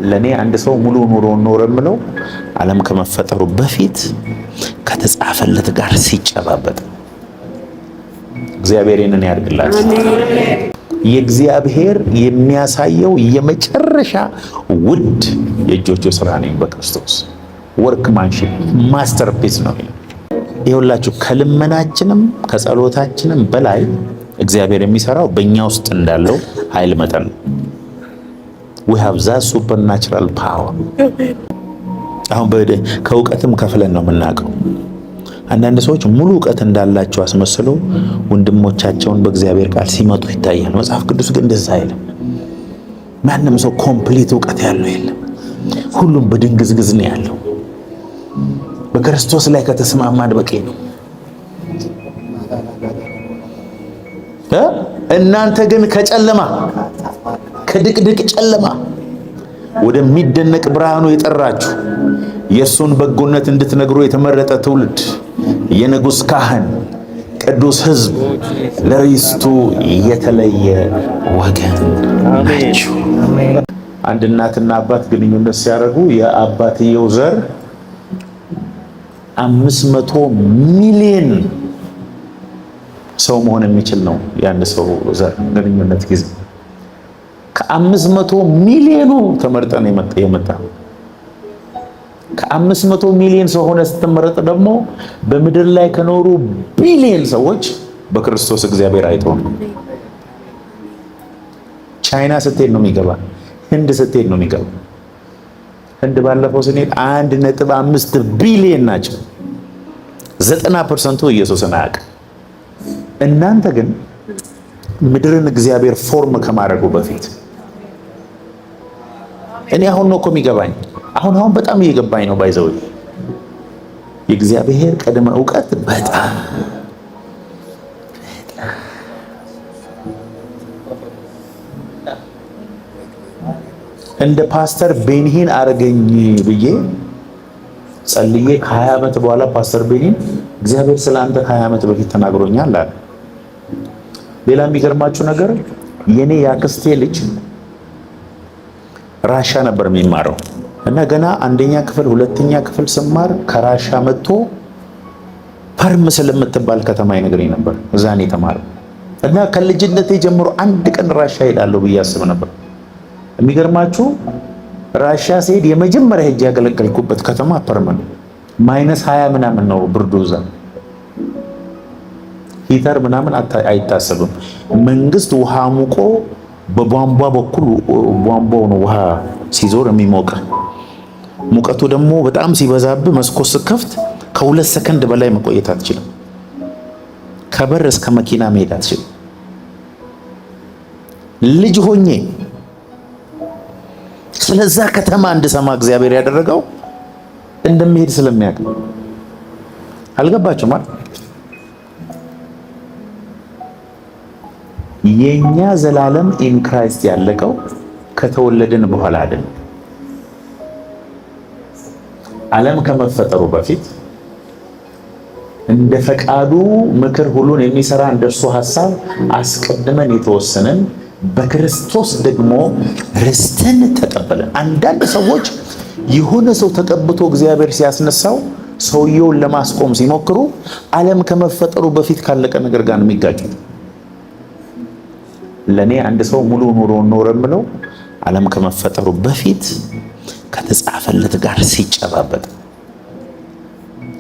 ለኔ አንድ ሰው ሙሉ ኑሮ ኖረ የምለው ዓለም ከመፈጠሩ በፊት ከተጻፈለት ጋር ሲጨባበጥ እግዚአብሔርን ያድርግላችሁ። የእግዚአብሔር የሚያሳየው የመጨረሻ ውድ የእጆቹ ስራ ነው በክርስቶስ ወርክማንሺፕ ማስተርፒስ ነው። ይኸውላችሁ ከልመናችንም ከጸሎታችንም በላይ እግዚአብሔር የሚሰራው በእኛ ውስጥ እንዳለው ኃይል መጠን ነው። we have that supernatural power። አሁን ከእውቀትም ከፍለን ነው የምናውቀው። አንዳንድ ሰዎች ሙሉ እውቀት እንዳላቸው አስመስለው ወንድሞቻቸውን በእግዚአብሔር ቃል ሲመጡ ይታያል። መጽሐፍ ቅዱስ ግን እንደዛ አይልም። ማንም ሰው ኮምፕሊት እውቀት ያለው የለም። ሁሉም በድንግዝግዝ ነው ያለው። በክርስቶስ ላይ ከተስማማን በቂ ነው። እናንተ ግን ከጨለማ ከድቅድቅ ጨለማ ወደሚደነቅ ብርሃኑ የጠራችሁ የእሱን በጎነት እንድትነግሩ የተመረጠ ትውልድ፣ የንጉሥ ካህን፣ ቅዱስ ሕዝብ፣ ለርስቱ የተለየ ወገን ናችሁ። አንድ እናትና አባት ግንኙነት ሲያደርጉ የአባትየው ዘር 500 ሚሊዮን ሰው መሆን የሚችል ነው። ያን ሰው ዘር ግንኙነት ጊዜ ከ500 ሚሊዮኑ ተመርጠን የመጣ ከ500 ሚሊዮን ሰው ሆነ ስትመረጥ ደግሞ በምድር ላይ ከኖሩ ቢሊዮን ሰዎች በክርስቶስ እግዚአብሔር አይቶ ነው። ቻይና ስትሄድ ነው የሚገባ። ህንድ ስትሄድ ነው የሚገባ። ህንድ ባለፈው ስንሄድ 1.5 ቢሊዮን ናቸው። 90% ኢየሱስን አያውቅም። እናንተ ግን ምድርን እግዚአብሔር ፎርም ከማድረጉ በፊት እኔ አሁን ነው እኮ የሚገባኝ። አሁን በጣም እየገባኝ ነው። ባይዘው የእግዚአብሔር ቀድመ ዕውቀት በጣም እንደ ፓስተር ቤኒሂን አረገኝ ብዬ ጸልዬ ከ20 ዓመት በኋላ ፓስተር ቤኒሂን እግዚአብሔር ስለአንተ ከ20 ዓመት በፊት ተናግሮኛል አለ። ሌላ የሚገርማችሁ ነገር የኔ ያክስቴ ልጅ ራሻ ነበር የሚማረው እና ገና አንደኛ ክፍል ሁለተኛ ክፍል ስማር ከራሻ መጥቶ ፐርም ስለምትባል ከተማ ይነግረኝ ነበር። እዛ ነው የተማረው እና ከልጅነቴ ጀምሮ አንድ ቀን ራሻ ሄዳለሁ ብዬ አስብ ነበር። የሚገርማችሁ ራሻ ሲሄድ የመጀመሪያ ሄጄ ያገለገልኩበት ከተማ ፐርም ነው። -20 ምናምን ነው ብርዱ እዛ። ሂተር ምናምን አይታሰብም። መንግስት ውሃ ሙቆ በቧንቧ በኩል ቧንቧው ነው ውሃ ሲዞር የሚሞቅ። ሙቀቱ ደግሞ በጣም ሲበዛብ መስኮት ስከፍት ከ2 ሰከንድ በላይ መቆየት አትችልም። ከበር እስከ መኪና መሄድ አትችልም። ልጅ ሆኜ ስለዛ ከተማ እንድሰማ እግዚአብሔር ያደረገው እንደሚሄድ ስለሚያውቅ አልገባችሁም ማለት የኛ ዘላለም ኢን ክራይስት ያለቀው ከተወለድን በኋላ አይደለም። ዓለም ከመፈጠሩ በፊት እንደ ፈቃዱ ምክር ሁሉን የሚሰራ እንደርሱ ሐሳብ አስቀድመን የተወሰነን በክርስቶስ ደግሞ ርስትን ተቀበለን። አንዳንድ ሰዎች የሆነ ሰው ተቀብቶ እግዚአብሔር ሲያስነሳው ሰውየውን ለማስቆም ሲሞክሩ ዓለም ከመፈጠሩ በፊት ካለቀ ነገር ጋር ነው የሚጋጩት። ለኔ አንድ ሰው ሙሉ ኑሮ ኖረ የምለው ዓለም ከመፈጠሩ በፊት ከተጻፈለት ጋር ሲጨባበጥ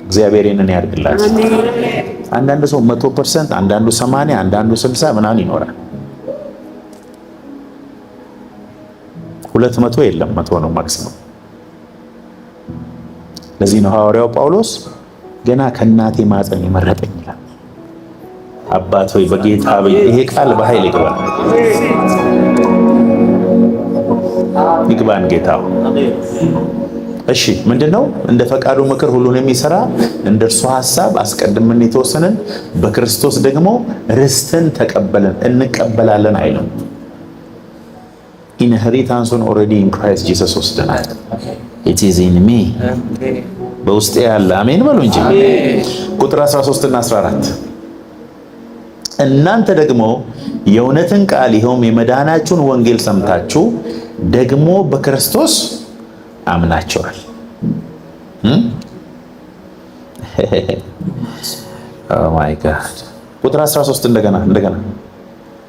እግዚአብሔርን ያድርግላችሁ። አንዳንድ ሰው 100%፣ አንዳንዱ 80፣ አንዳንዱ 60 ምናምን ይኖራል። 200 የለም፣ 100 ነው ማክሲመም። ለዚህ ነው ሐዋርያው ጳውሎስ ገና ከእናቴ ማፀን የመረጠኝ ይላል። አባት ሆይ በጌታ ይሄ ቃል በኃይል ይግባን ጌታ። እሺ ምንድነው? እንደ ፈቃዱ ምክር ሁሉን የሚሰራ እንደርሱ ሐሳብ አስቀድመን የተወሰነን በክርስቶስ ደግሞ ርስትን ተቀበለን እንቀበላለን አይልም። ኢንሄሪታንሱን ኦልሬዲ ኢን ክራይስት ጂሰስ ወስደናል። ኢት ኢዝ ኢን ሚ በውስጤ ያለ አሜን በሉ እንጂ። ቁጥር 13 እና 14 እናንተ ደግሞ የእውነትን ቃል ይኸውም የመዳናችሁን ወንጌል ሰምታችሁ ደግሞ በክርስቶስ አምናቸዋል። ኦ ማይ ጋድ። ቁጥር 13 እንደገና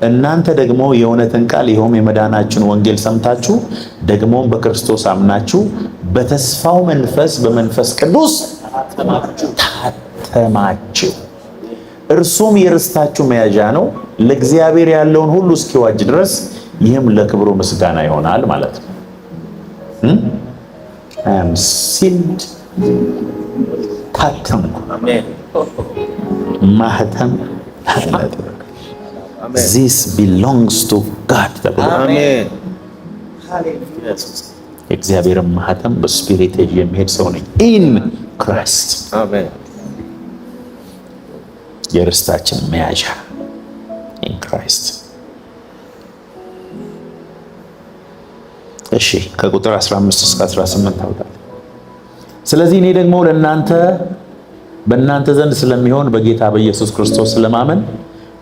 እናንተ ደግሞ የእውነትን ቃል ይኸውም የመዳናችሁን ወንጌል ሰምታችሁ ደግሞም በክርስቶስ አምናችሁ በተስፋው መንፈስ በመንፈስ ቅዱስ ታተማችሁ። እርሱም የርስታችሁ መያዣ ነው ለእግዚአብሔር ያለውን ሁሉ እስኪዋጅ ድረስ፣ ይህም ለክብሩ ምስጋና ይሆናል ማለት ነው። አም ሲልድ ታተምኩ። ማህተም This belongs to God ተብሎ እግዚአብሔር ማህተም በስፒሪት የሚሄድ ሰው ነኝ in Christ የርስታችን መያዣ in Christ። እሺ ከቁጥር 15 እስከ 18 ታውቃለህ። ስለዚህ እኔ ደግሞ በእናንተ ዘንድ ስለሚሆን በጌታ በኢየሱስ ክርስቶስ ስለማመን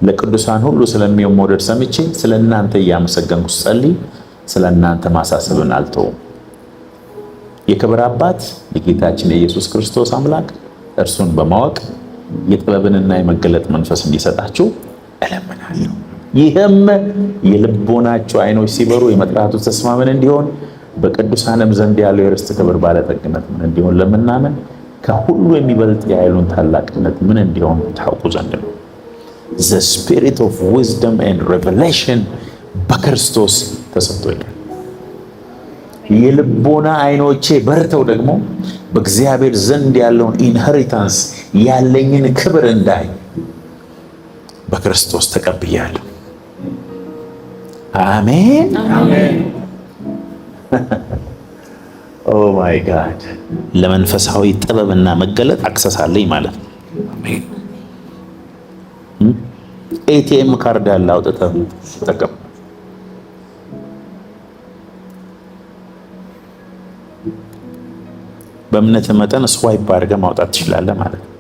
ለቅዱሳን ሁሉ ስለሚሆን መውደድ ሰምቼ ስለ እናንተ እያመሰገንኩ ጸልይ፣ ስለ እናንተ ማሳሰብን አልተውም። የክብር አባት የጌታችን የኢየሱስ ክርስቶስ አምላክ እርሱን በማወቅ የጥበብንና የመገለጥ መንፈስ እንዲሰጣችሁ እለምናለሁ። ይህም የልቦናችሁ ዓይኖች ሲበሩ የመጥራቱ ተስፋ ምን እንዲሆን በቅዱሳንም ዘንድ ያለው የርስት ክብር ባለጠግነት ምን እንዲሆን ለምናምን ከሁሉ የሚበልጥ የኃይሉን ታላቅነት ምን እንዲሆን ታውቁ ዘንድ ነው። The spirit of wisdom and revelation በክርስቶስ ተሰጥቶኛል። የልቦና ዓይኖቼ በርተው ደግሞ በእግዚአብሔር ዘንድ ያለውን ኢንሄሪታንስ ያለኝን ክብር እንዳይ በክርስቶስ ተቀብያለሁ። አሜን አሜን። ኦ ማይ ጋድ። ለመንፈሳዊ ጥበብና መገለጥ አክሰስ አለኝ ማለት ነው። አሜን። ኤቲኤም ካርድ ያለ አውጥተህ ተጠቀም። በእምነት መጠን ስዋይፕ አድርገህ ማውጣት ትችላለህ ማለት ነው።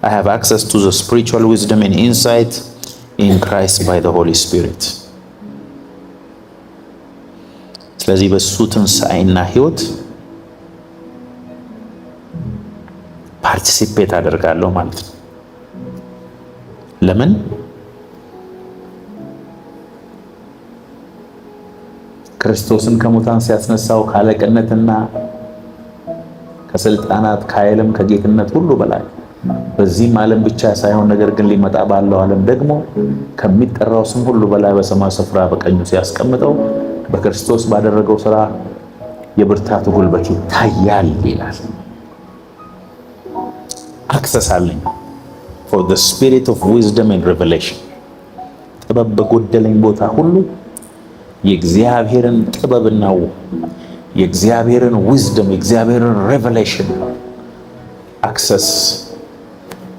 I have access to the spiritual wisdom and insight in Christ by the Holy Spirit። ስለዚህ በሱ ትንሣኤና ህይወት ፓርቲሲፔት አደርጋለሁ ማለት ነው። ለምን? ክርስቶስን ከሙታን ሲያስነሳው ካለቅነትና ከስልጣናት ከኃይልም ከጌትነት ሁሉ በላይ በዚህም ዓለም ብቻ ሳይሆን ነገር ግን ሊመጣ ባለው ዓለም ደግሞ ከሚጠራው ስም ሁሉ በላይ በሰማይ ስፍራ በቀኙ ሲያስቀምጠው በክርስቶስ ባደረገው ሥራ የብርታቱ ጉልበት ይታያል ይላል። አክሰስ አለኝ for the spirit of wisdom and revelation። ጥበብ በጎደለኝ ቦታ ሁሉ የእግዚአብሔርን ጥበብና የእግዚአብሔርን wisdom የእግዚአብሔርን revelation አክሰስ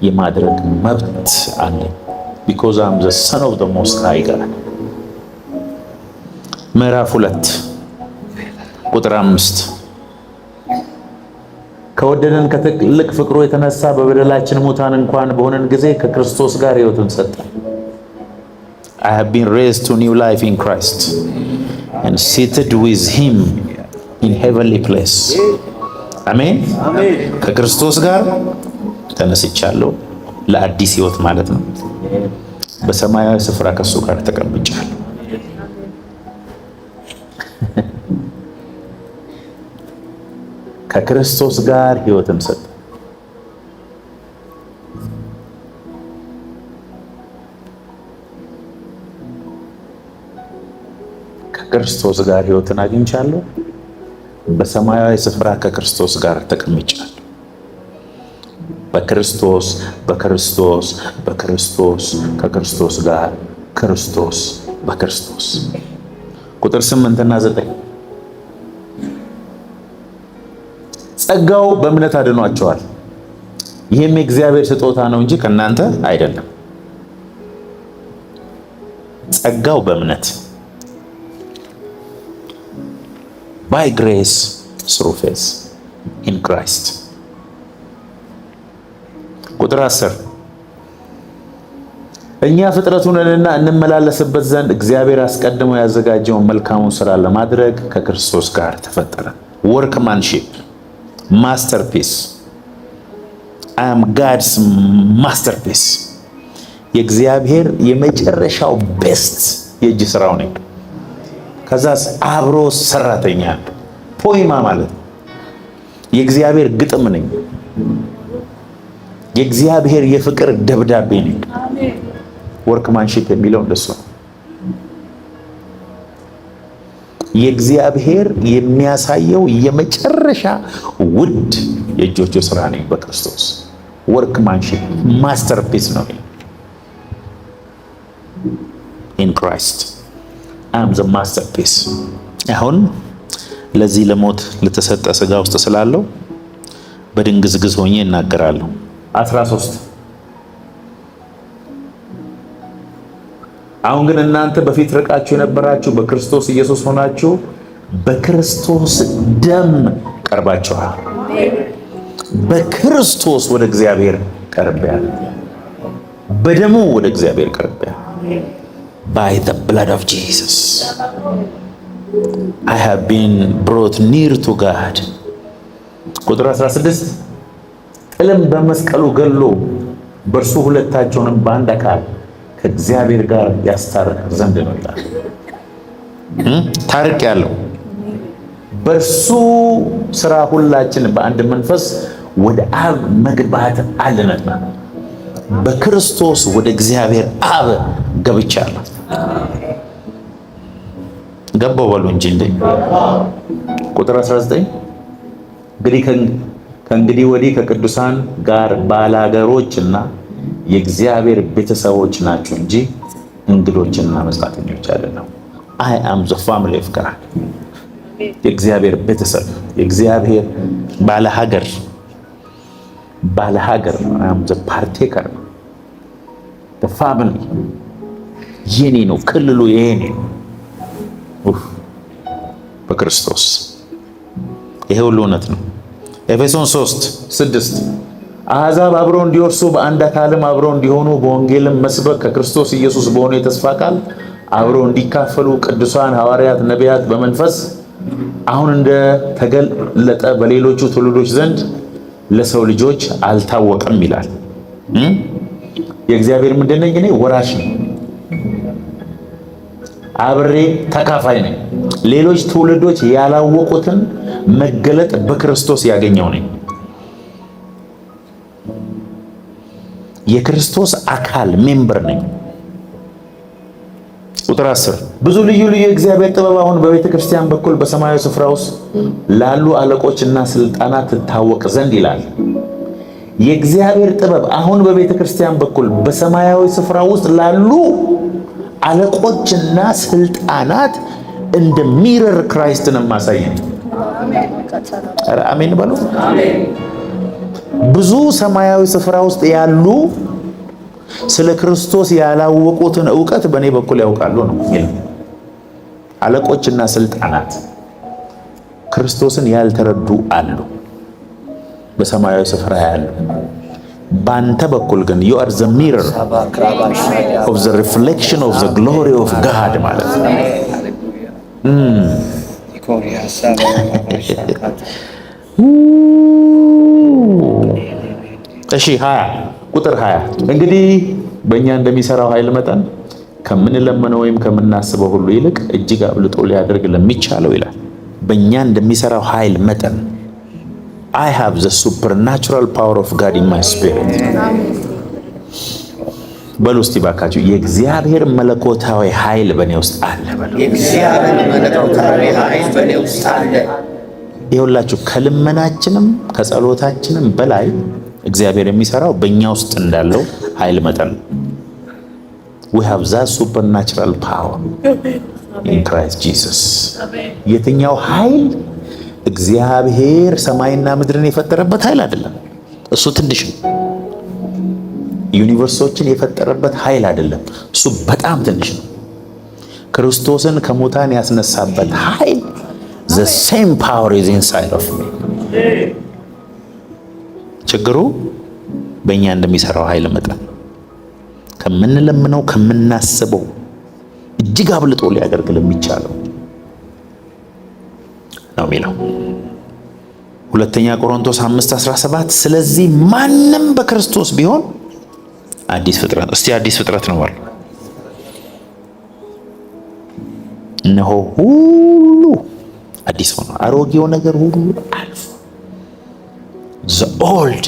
የማድረግ መብት አለኝ because I'm the son of the most high God። ምዕራፍ 2 ቁጥር 5 ከወደደን ከትልቅ ፍቅሩ የተነሳ በበደላችን ሙታን እንኳን በሆነን ጊዜ ከክርስቶስ ጋር ሕይወትን ሰጠን። I have been raised to new life in Christ and seated with him in heavenly place። አሜን። ከክርስቶስ ጋር ተነስቻለሁ ለአዲስ ሕይወት ማለት ነው። በሰማያዊ ስፍራ ከሱ ጋር ተቀምጫለሁ። ከክርስቶስ ጋር ሕይወትን ሰጠ። ከክርስቶስ ጋር ሕይወትን አግኝቻለሁ። በሰማያዊ ስፍራ ከክርስቶስ ጋር ተቀምጫለሁ። በክርስቶስ በክርስቶስ በክርስቶስ ከክርስቶስ ጋር ክርስቶስ በክርስቶስ። ቁጥር 8 እና 9 ጸጋው በእምነት አድኗቸዋል። ይህም የእግዚአብሔር ስጦታ ነው እንጂ ከእናንተ አይደለም። ጸጋው በእምነት by grace through faith in Christ። ቁጥር 10 እኛ ፍጥረቱንና እንመላለስበት ዘንድ እግዚአብሔር አስቀድሞ ያዘጋጀውን መልካሙን ሥራ ለማድረግ ከክርስቶስ ጋር ተፈጠረ። ወርክማንሺፕ ማስተርፒስ። አይ አም ጋድስ ማስተርፒስ። የእግዚአብሔር የመጨረሻው ቤስት የእጅ ስራው ነኝ። ከዛስ አብሮ ሰራተኛ ፖይማ ማለት የእግዚአብሔር ግጥም ነኝ። የእግዚአብሔር የፍቅር ደብዳቤ ነኝ። ወርክማንሺፕ የሚለው እንደሱ ነው። የእግዚአብሔር የሚያሳየው የመጨረሻ ውድ የእጆቹ ስራ ነኝ በክርስቶስ። ወርክማንሺፕ ማስተርፒስ ነው። ኢን ክራይስት አይ አም ዘ ማስተርፒስ። አሁን ለዚህ ለሞት ለተሰጠ ስጋ ውስጥ ስላለው በድንግዝግዝ ሆኜ እናገራለሁ። 13 አሁን ግን እናንተ በፊት ርቃችሁ የነበራችሁ በክርስቶስ ኢየሱስ ሆናችሁ በክርስቶስ ደም ቀርባችኋል። በክርስቶስ ወደ እግዚአብሔር ቀርቤያለሁ። በደሙ ወደ እግዚአብሔር ቀርቤያለሁ። By the blood of Jesus I have been brought near to God. ቁጥር 16 ጥልም በመስቀሉ ገሎ በእርሱ ሁለታቸውንም በአንድ አካል ከእግዚአብሔር ጋር ያስታርቅ ዘንድ ነው ይላል። ታርቅ ያለው በእርሱ ስራ ሁላችን በአንድ መንፈስ ወደ አብ መግባት አለንና በክርስቶስ ወደ እግዚአብሔር አብ ገብቻለሁ። ገባው በሉ እንጂ እንዴ። ቁጥር 19 እንግዲህ ከእንግዲህ ወዲህ ከቅዱሳን ጋር ባላገሮችና የእግዚአብሔር ቤተሰቦች ናችሁ እንጂ እንግዶችና መጻተኞች አይደለም። I am the family of God። የእግዚአብሔር ቤተሰብ፣ የእግዚአብሔር ባለሀገር I am the partaker። the family የኔ ነው፣ ክልሉ የኔ ነው በክርስቶስ። ይሄ ሁሉ እውነት ነው። ኤፌሶን 3:6 አሕዛብ አብረው እንዲወርሱ በአንድ አካልም አብረው እንዲሆኑ በወንጌልም መስበክ ከክርስቶስ ኢየሱስ በሆነ የተስፋ ቃል አብረው እንዲካፈሉ ቅዱሳን ሐዋርያት፣ ነቢያት በመንፈስ አሁን እንደ ተገለጠ በሌሎቹ ትውልዶች ዘንድ ለሰው ልጆች አልታወቀም ይላል። የእግዚአብሔር ምንድን ነኝ? እኔ ወራሽ ነኝ፣ አብሬ ተካፋይ ነኝ። ሌሎች ትውልዶች ያላወቁትን መገለጥ በክርስቶስ ያገኘው ነኝ። የክርስቶስ አካል ሜምበር ነኝ። ቁጥር 10 ብዙ ልዩ ልዩ የእግዚአብሔር ጥበብ አሁን በቤተ ክርስቲያን በኩል በሰማያዊ ስፍራ ውስጥ ላሉ አለቆችና ስልጣናት ትታወቅ ዘንድ ይላል። የእግዚአብሔር ጥበብ አሁን በቤተ ክርስቲያን በኩል በሰማያዊ ስፍራ ውስጥ ላሉ አለቆችና ስልጣናት እንደ ሚረር ክራይስትን ማሳየት። አሜን በሉ። ብዙ ሰማያዊ ስፍራ ውስጥ ያሉ ስለ ክርስቶስ ያላወቁትን ዕውቀት በእኔ በኩል ያውቃሉ ነው የሚለው። አለቆችና ስልጣናት ክርስቶስን ያልተረዱ አሉ በሰማያዊ ስፍራ ያሉ። ባንተ በኩል ግን you are the mirror of the reflection of the glory of God ማለት ነው። እሺ 20 ቁጥር 20 እንግዲህ በእኛ እንደሚሰራው ኃይል መጠን ከምንለመነው ወይም ከምናስበው ሁሉ ይልቅ እጅግ አብልጦ ሊያደርግ ለሚቻለው ይላል። በእኛ እንደሚሰራው ኃይል መጠን I have the supernatural power of God in my spirit። በሉ እስቲ ባካችሁ የእግዚአብሔር መለኮታዊ ኃይል በእኔ ውስጥ አለ በሉ። የእግዚአብሔር መለኮታዊ ኃይል በእኔ ውስጥ አለ። ይኸውላችሁ ከልመናችንም ከጸሎታችንም በላይ እግዚአብሔር የሚሰራው በእኛ ውስጥ እንዳለው ኃይል መጠን ነው። we have that supernatural power in Christ Jesus። የትኛው ኃይል? እግዚአብሔር ሰማይና ምድርን የፈጠረበት ኃይል አይደለም። እሱ ትንሽ ነው። ዩኒቨርሶችን የፈጠረበት ኃይል አይደለም። እሱ በጣም ትንሽ ነው። ክርስቶስን ከሙታን ያስነሳበት ኃይል the same power is inside of me። ችግሩ በእኛ እንደሚሰራው ኃይል መጠን ከምንለምነው ከምናስበው እጅግ አብልጦ ሊያደርግ ለሚቻለው ነው የሚለው። ሁለተኛ ቆሮንቶስ 5:17 ስለዚህ ማንም በክርስቶስ ቢሆን አዲስ ፍጥረት። እስቲ አዲስ ፍጥረት ነው ማለት እነሆ ሁሉ አዲስ ሆነ፣ አሮጌው ነገር ሁሉ አልፎ the old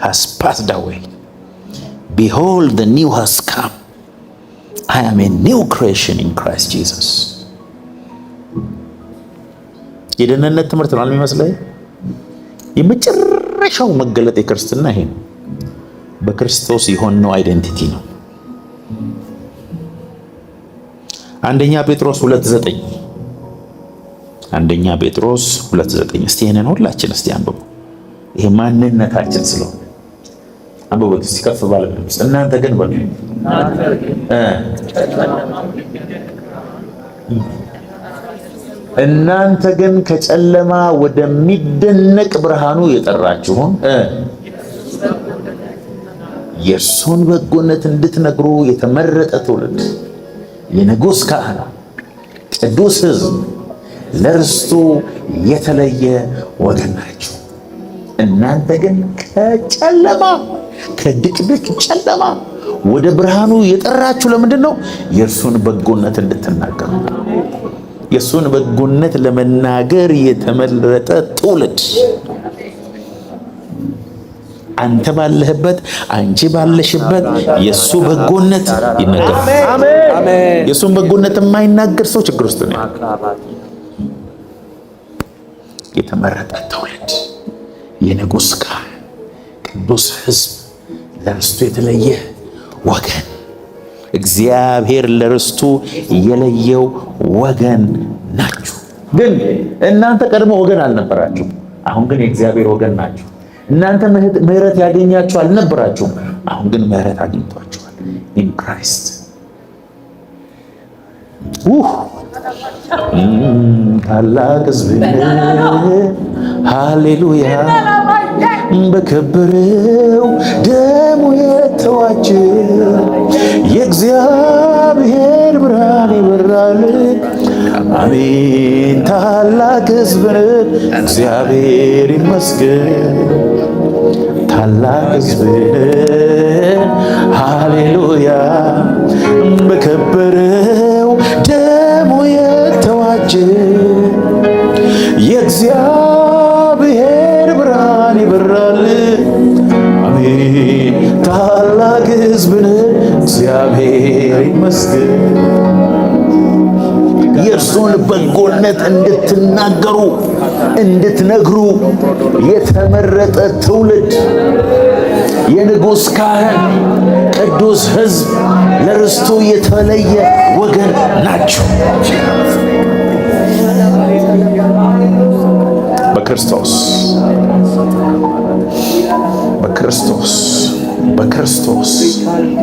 has passed away behold the new has come I am a new creation in Christ Jesus። የደህንነት ትምህርት ነው የሚመስለው። የመጨረሻው መገለጥ የክርስትና ይሄ ነው። በክርስቶስ የሆነው አይደንቲቲ ነው። አንደኛ ጴጥሮስ 2:9 አንደኛ ጴጥሮስ 2:9 እስቲ ይሄንን ሁላችን እስቲ አንብቡ። ይሄ ማንነታችን ስለሆነ አንብቡት እስቲ ከፍ ባለ ድምፅ። እናንተ ግን በሉ እናንተ ግን ከጨለማ ወደሚደነቅ ብርሃኑ የጠራችሁን የእርሱን በጎነት እንድትነግሩ የተመረጠ ትውልድ፣ የንጉሥ ካህናት፣ ቅዱስ ሕዝብ፣ ለርስቱ የተለየ ወገን ናችሁ። እናንተ ግን ከጨለማ ከድቅድቅ ጨለማ ወደ ብርሃኑ የጠራችሁ ለምንድን ነው? የእርሱን በጎነት እንድትናገሩ። የእሱን በጎነት ለመናገር የተመረጠ ትውልድ። አንተ ባለህበት፣ አንቺ ባለሽበት የእሱ በጎነት ይነገራል። የእሱን በጎነት የማይናገር ሰው ችግር ውስጥ ነው። የተመረጠ ትውልድ፣ የንጉሥ ካህን፣ ቅዱስ ሕዝብ፣ ለርስቱ የተለየ ወገን። እግዚአብሔር ለርስቱ የለየው ወገን ናችሁ። ግን እናንተ ቀድሞ ወገን አልነበራችሁ፣ አሁን ግን የእግዚአብሔር ወገን ናችሁ። እናንተ ምሕረት ያገኛችሁ አልነበራችሁም፣ አሁን ግን ምሕረት አግኝቷችኋል ኢን ክራይስት። ታላቅ ሕዝብ ሃሌሉያ፣ በከበረው ደሙ የተዋጀ የእግዚአብሔር ብርሃን ይበራል። አሜን። ታላቅ ሕዝብ እግዚአብሔር ይመስገን። ታላቅ ሕዝብ ሃሌሉያ፣ በከበረው ደሙ የተዋጀ የእግዚአብሔር ብርሃን ይበራል። አሜን። ታላቅ ሕዝብ እግዚአብሔር ይመስገን። የእርሱን በጎነት እንድትናገሩ እንድትነግሩ የተመረጠ ትውልድ፣ የንጉሥ ካህን፣ ቅዱስ ሕዝብ፣ ለርስቱ የተለየ ወገን ናቸው። በክርስቶስ በክርስቶስ በክርስቶስ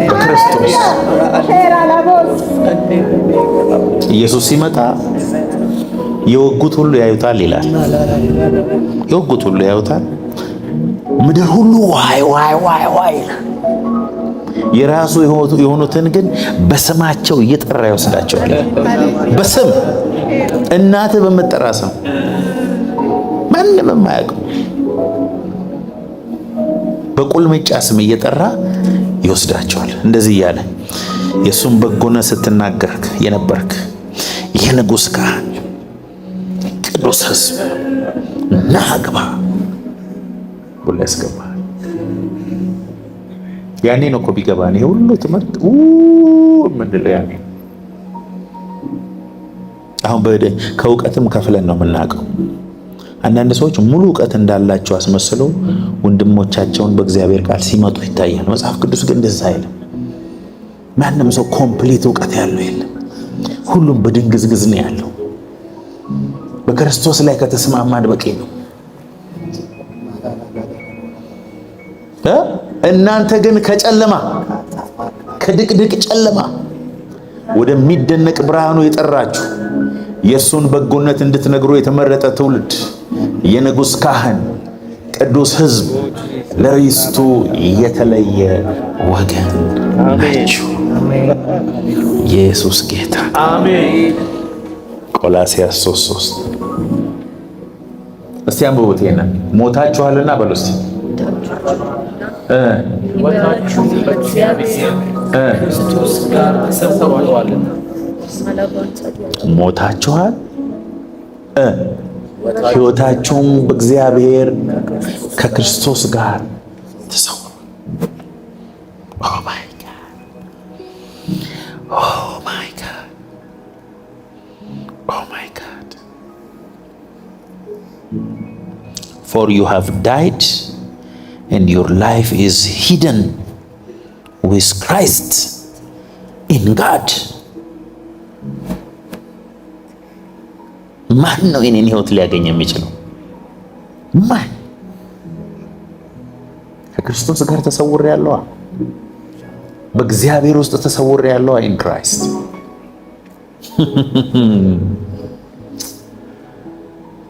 በክርስቶስ ኢየሱስ ሲመጣ የወጉት ሁሉ ያዩታል ይላል። የወጉት ሁሉ ያዩታል፣ ምድር ሁሉ ዋይ ዋይ ዋይ ዋይ ይላል። የራሱ የሆኑትን ግን በስማቸው እየጠራ ይወስዳቸዋል። በስም እናትህ በምትጠራ ስም ማንም የማያውቀው በቁልምጫ ስም እየጠራ ይወስዳቸዋል። እንደዚህ እያለ የእሱን በጎነት ስትናገር የነበርክ የንጉሥ ካህን፣ ቅዱስ ሕዝብ ና ግባ ብሎ ያስገባል። ያኔ ነው እኮ ቢገባን ይሄ ሁሉ ትምህርት ምንድነው? ያኔ አሁን ከእውቀትም ከፍለን ነው የምናውቀው። አንዳንድ ሰዎች ሙሉ እውቀት እንዳላቸው አስመስለው ወንድሞቻቸውን በእግዚአብሔር ቃል ሲመጡ ይታያል። መጽሐፍ ቅዱስ ግን እንደዛ አይልም። ማንም ሰው ኮምፕሊት እውቀት ያለው የለም። ሁሉም በድንግዝግዝ ነው ያለው። በክርስቶስ ላይ ከተስማማን በቂ ነው። እናንተ ግን ከጨለማ ከድቅድቅ ጨለማ ወደሚደነቅ ብርሃኑ የጠራችሁ የእሱን በጎነት እንድትነግሩ የተመረጠ ትውልድ፣ የንጉሥ ካህን፣ ቅዱስ ሕዝብ፣ ለርስቱ የተለየ ወገን ናችሁ። ኢየሱስ ጌታ። አሜን። ቆላስይስ 3:3 እስቲ አንብቡት። ይሄንን ሞታችኋልና በሉ እስቲ ክርስቶስ ጋር ተሰብስባችኋልና ሞታችኋል፣ ሕይወታችሁም በእግዚአብሔር ከክርስቶስ ጋር ተሰውሯል። ኦ ማይ ጋድ! ኦ ማይ ጋድ! ኦ ማይ ጋድ! For you have died and your life is hidden with Christ in God. ማን ነው የኔን ህይወት ሊያገኝ የሚችለው? ማን? ከክርስቶስ ጋር ተሰውሬያለሁ። በእግዚአብሔር ውስጥ ተሰውሬያለሁ። in Christ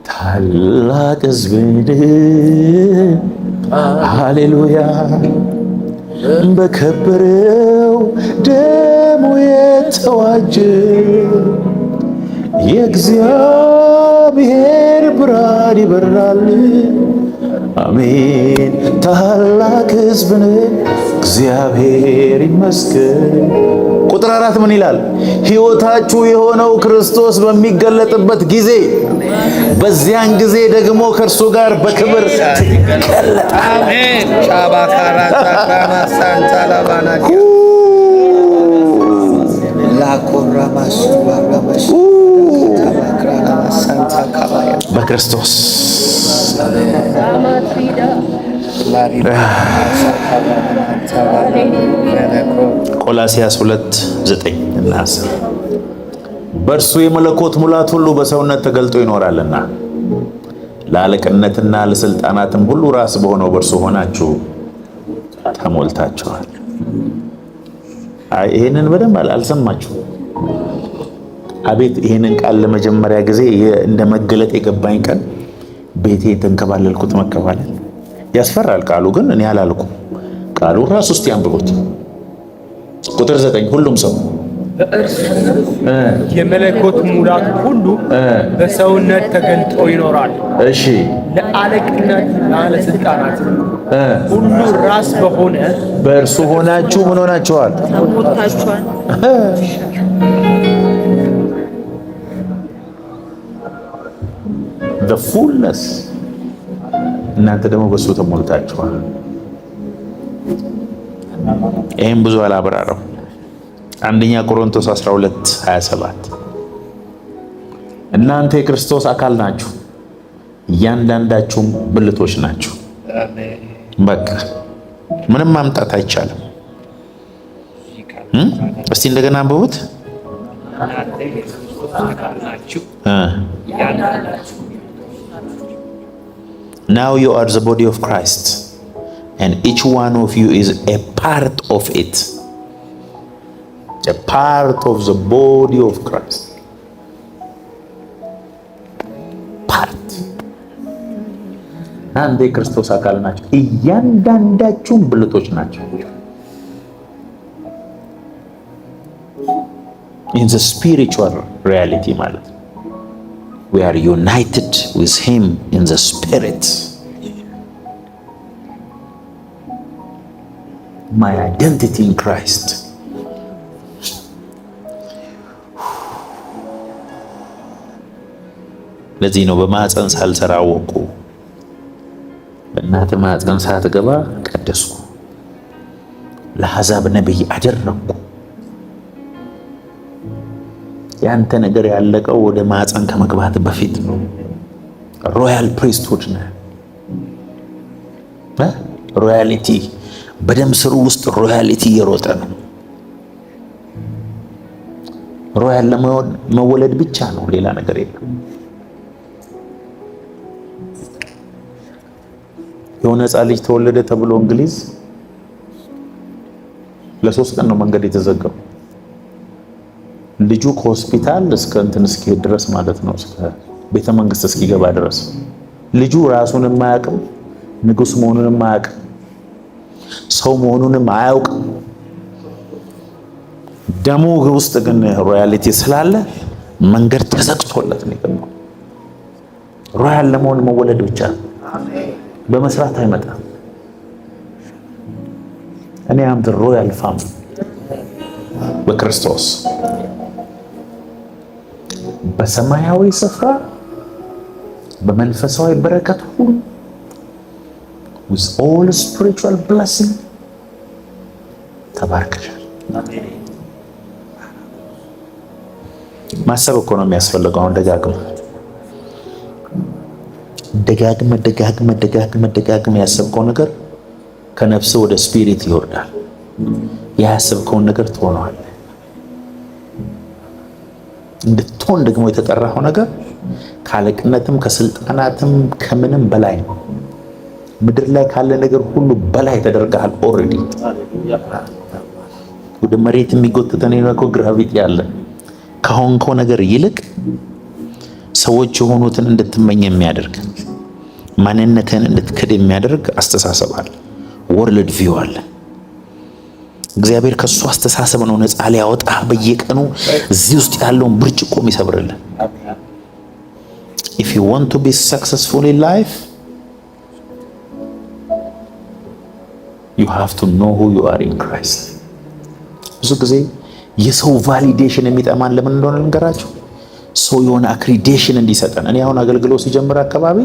ታላቅ ሕዝብ ሃሌሉያ በከበረው ደሙ የተዋጀ የእግዚአብሔር ብርሃን ይበራል። አሜን። ታላቅ ሕዝብ ነን፣ እግዚአብሔር ይመስገን። ቁጥር 4 ምን ይላል? ሕይወታችሁ የሆነው ክርስቶስ በሚገለጥበት ጊዜ በዚያን ጊዜ ደግሞ ከእርሱ ጋር በክብር ትገለጣላችሁ። አሜን። ሻባካራ ታካማ ሳንታ ላባና ላኮራማስ ባራማስ ታባክራና ሳንታ ካባያ በክርስቶስ ቆላስይስ 2:9 እና 10 በእርሱ የመለኮት ሙላት ሁሉ በሰውነት ተገልጦ ይኖራልና ለአለቅነትና ለስልጣናትም ሁሉ ራስ በሆነው በእርሱ ሆናችሁ ተሞልታችኋል። ይሄንን በደንብ አልሰማችሁ? አቤት! ይሄንን ቃል ለመጀመሪያ ጊዜ እንደ መገለጥ የገባኝ ቀን ቤቴ ተንከባለልኩት። መከባለል ያስፈራል ቃሉ፣ ግን እኔ አላልኩም። ቃሉ ራሱ ውስጥ ያንብቡት። ቁጥር 9 ሁሉም ሰው በእርሱ የመለኮት ሙላት ሁሉ በሰውነት ተገልጦ ይኖራል። እሺ፣ ለአለቅነትና ለስልጣናት ሁሉ ራስ በሆነ በእርሱ ሆናችሁ ምን ሆናችኋል? ተሞልታችኋል። the fullness እናንተ ደግሞ በሱ ተሞልታችኋል። ይሄን ብዙ አላብራራው። አንደኛ ቆሮንቶስ 12:27 እናንተ የክርስቶስ አካል ናችሁ፣ እያንዳንዳችሁም ብልቶች ናችሁ። በቃ ምንም ማምጣት አይቻልም። እስቲ እንደገና አንብቡት። እናንተ የክርስቶስ አካል ናችሁ። Now you are the body of Christ and each one of you is a part of it. A part of the body of Christ. Part. እናንተ የክርስቶስ አካል ናችሁ፣ እያንዳንዳችሁም ብልቶች ናቸው። In the spiritual reality ማለት ነው። We are united with him in the spirit. My identity in Christ. ለዚህ ነው በማህፀን ሳልሰራ አወቅኩ፣ በእናት ማህፀን ሳትገባ ቀደስኩ፣ ለአሕዛብ ነቢይ አደረግኩ። ያንተ ነገር ያለቀው ወደ ማህፀን ከመግባት በፊት ነው። ሮያል ፕሪስትሁድ ነህ። ሮያሊቲ በደም ስሩ ውስጥ ሮያሊቲ እየሮጠ ነው። ሮያል ለመወለድ ብቻ ነው፣ ሌላ ነገር የለም። የሆነ ሕፃን ልጅ ተወለደ ተብሎ እንግሊዝ ለ3 ቀን ነው መንገድ የተዘጋው። ልጁ ከሆስፒታል እስከ እንትን እስኪሄድ ድረስ ማለት ነው፣ እስከ ቤተ መንግስት እስኪገባ ድረስ ልጁ ራሱን የማያውቅም፣ ንጉስ መሆኑን የማያውቅም፣ ሰው መሆኑንም አያውቅም። ደሙ ውስጥ ግን ሮያሊቲ ስላለ መንገድ ተዘግቶለት ነው የገባው። ሮያል ለመሆን መወለድ ብቻ በመስራት አይመጣም። እኔ አም ዘ ሮያል ፋሚሊ በክርስቶስ በሰማያዊ ስፍራ በመንፈሳዊ በረከት ሁሉ with all spiritual blessing ተባርከሻል። ማሰብ እኮ ነው የሚያስፈልገው። አሁን ደጋግመህ ያሰብከው ነገር ከነፍስ ወደ ስፒሪት ይወርዳል። ያሰብከውን ነገር ትሆነዋለህ። እንድትሆን ደግሞ የተጠራኸው ነገር ካለቅነትም ከስልጣናትም ከምንም በላይ ነው። ምድር ላይ ካለ ነገር ሁሉ በላይ ተደርገሃል። ኦልሬዲ ወደ መሬት የሚጎትተን እኮ ግራቪቲ አለ። ከሆንከው ነገር ይልቅ ሰዎች የሆኑትን እንድትመኝ የሚያደርግ ማንነትን እንድትክድ የሚያደርግ አስተሳሰብ አለ። ወርልድ ቪው አለ። እግዚአብሔር ከሱ አስተሳሰብ ነው ነፃ ሊያወጣ በየቀኑ እዚህ ውስጥ ያለውን ብርጭቆ የሚሰብርልን። if you want to be successful in life you have to know who you are in Christ። ብዙ ጊዜ የሰው ቫሊዴሽን የሚጠማን ለምን እንደሆነ ልንገራችሁ። ሰው የሆነ አክሪዴሽን እንዲሰጠን። እኔ አሁን አገልግሎት ሲጀምር አካባቢ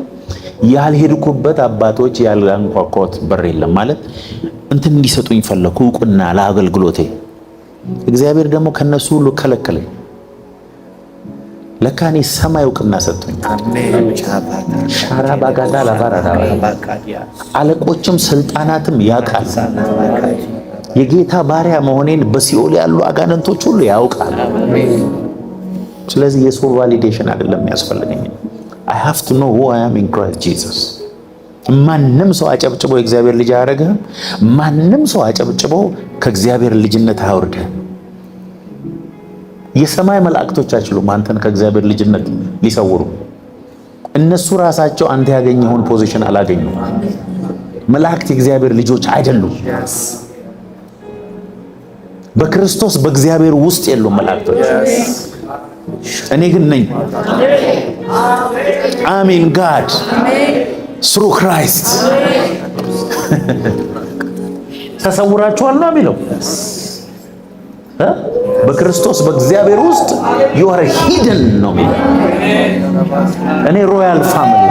ያልሄድኩበት አባቶች ያላንኳኳት በር የለም ማለት እንትን እንዲሰጡኝ ፈለኩ እውቅና ለአገልግሎቴ። እግዚአብሔር ደግሞ ከነሱ ሁሉ ከለከለኝ። ለካ እኔ ሰማይ እውቅና ሰጡኝ። ሻራ ባጋዳ ላባራዳ አለቆችም ስልጣናትም ያውቃል። የጌታ ባሪያ መሆኔን በሲኦል ያሉ አጋንንቶች ሁሉ ያውቃል። ስለዚህ የሰው ቫሊዴሽን አይደለም የሚያስፈልገኝ። I have to know who I am in Christ Jesus። ማንም ሰው አጨብጭቦ የእግዚአብሔር ልጅ አያደርግህም። ማንም ሰው አጨብጭቦ ከእግዚአብሔር ልጅነት አያወርድህም። የሰማይ መላእክቶች አይችሉም አንተን ከእግዚአብሔር ልጅነት ሊሰውሩ። እነሱ ራሳቸው አንተ ያገኘውን ፖዚሽን አላገኙም። መላእክት የእግዚአብሔር ልጆች አይደሉም። በክርስቶስ በእግዚአብሔር ውስጥ የሉም መላእክቶች። እኔ ግን ነኝ። አሜን ጋድ ስሩ ክራይስት ተሰውራችኋል ነው የሚለው። በክርስቶስ በእግዚአብሔር ውስጥ you are hidden ነው የሚለው። እኔ ሮያል ፋሚሊ